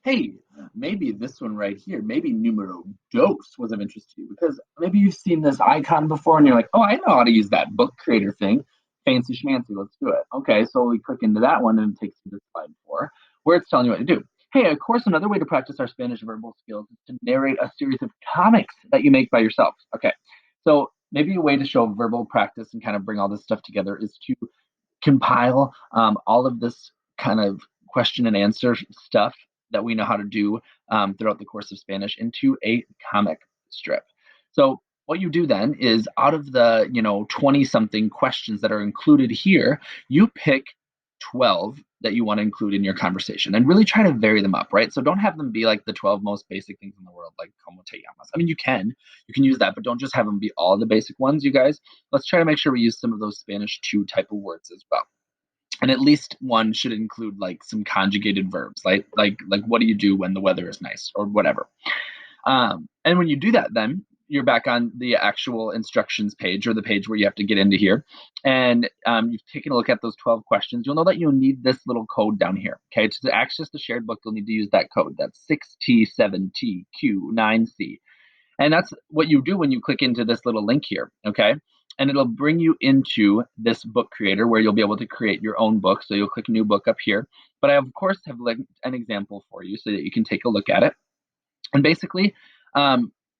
hey, maybe this one right here, maybe numero dos was of interest to you because maybe you've seen this icon before and you're like, oh, I know how to use that book creator thing. Fancy schmancy, let's do it. Okay, so we click into that one and it takes you to slide 4, where it's telling you what to do. Hey, of course, another way to practice our Spanish verbal skills is to narrate a series of comics that you make by yourself. Okay, so maybe a way to show verbal practice and kind of bring all this stuff together is to compile all of this kind of question and answer stuff that we know how to do throughout the course of Spanish into a comic strip. So what you do then is out of the 20 something questions that are included here, you pick 12 that you want to include in your conversation and really try to vary them up, right? So don't have them be like the 12 most basic things in the world, like como te llamas. I mean, you can use that, but don't just have them be all the basic ones, you guys. Let's try to make sure we use some of those Spanish 2 type of words as well. And at least one should include like some conjugated verbs, like what do you do when the weather is nice or whatever. And when you do that, then you're back on the actual instructions page or the page where you have to get into here. And you've taken a look at those 12 questions. You'll know that you'll need this little code down here. Okay, to access the shared book, you'll need to use that code. That's 6T7TQ9C. And that's what you do when you click into this little link here, okay? And it'll bring you into this book creator where you'll be able to create your own book. So you'll click new book up here. But I, of course, have linked an example for you so that you can take a look at it. And basically,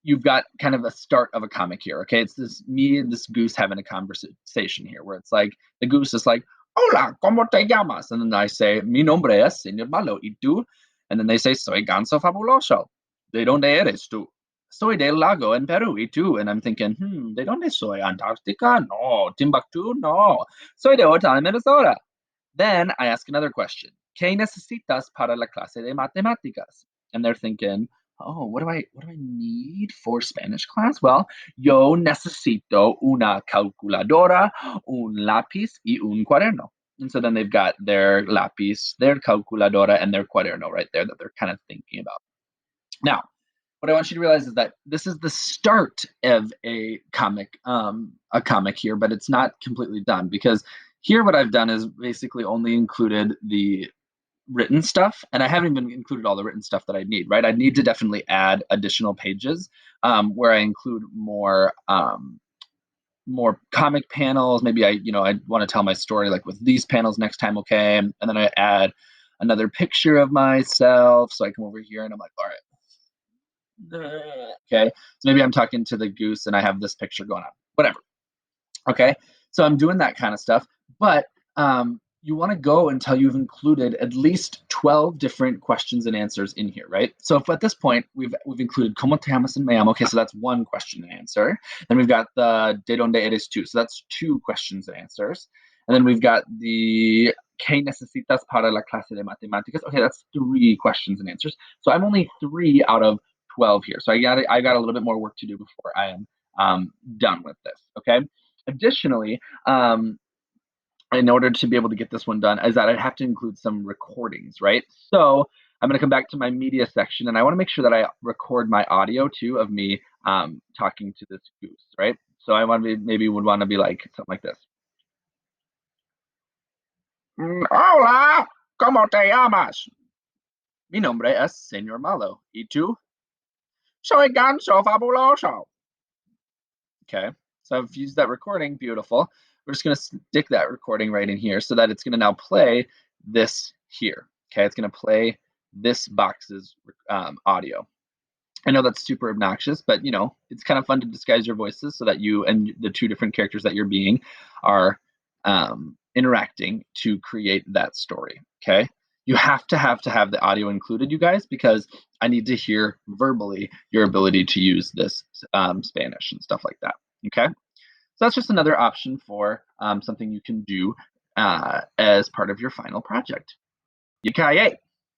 you've got kind of a start of a comic here, okay? It's this me and this goose having a conversation here where it's like the goose is like, hola, ¿cómo te llamas? And then I say, mi nombre es Señor Malo, ¿y tú? And then they say, soy Ganso Fabuloso. ¿De dónde eres tú? Soy del Lago en Peru, ¿y tú? And I'm thinking, ¿de dónde soy? Antarctica? No. Timbuktu? No. Soy de Otay, Minnesota. Then I ask another question. ¿Qué necesitas para la clase de matemáticas? And they're thinking, oh, what do I need for Spanish class? Well, yo necesito una calculadora, un lápiz y un cuaderno. And so then they've got their lápiz, their calculadora, and their cuaderno right there that they're kind of thinking about. Now, what I want you to realize is that this is the start of a comic here, but it's not completely done because here what I've done is basically only included the written stuff, and I haven't even included all the written stuff that I need, right? I need to definitely add additional pages where I include more comic panels. Maybe I want to tell my story like with these panels next time, okay? And then I add another picture of myself. So I come over here and I'm like, all right, okay, so maybe I'm talking to the goose and I have this picture going on, whatever. Okay, so I'm doing that kind of stuff, but you want to go until you've included at least 12 different questions and answers in here, right? So if at this point we've included como te llamas and me llamo, okay, so that's one question and answer. Then we've got the de donde eres tú, so that's two questions and answers. And then we've got the ¿qué necesitas para la clase de matemáticas? Okay, that's three questions and answers. So I'm only 3 out of 12 here. So I got a little bit more work to do before I am done with this, okay? Additionally, in order to be able to get this one done, is that I have to include some recordings, right? So I'm going to come back to my media section, and I want to make sure that I record my audio too of me talking to this goose, right? So I want to maybe would want to be like something like this. Hola, ¿cómo te llamas? Mi nombre es Señor Malo. ¿Y tú? Soy Ganso Fabuloso. Okay, so I've used that recording, beautiful. We're just gonna stick that recording right in here so that it's gonna now play this here. Okay, it's gonna play this box's audio. I know that's super obnoxious, but it's kind of fun to disguise your voices so that you and the two different characters that you're being are interacting to create that story. Okay, you have to have the audio included, you guys, because I need to hear verbally your ability to use this Spanish and stuff like that. Okay, so that's just another option for something you can do as part of your final project. Yippee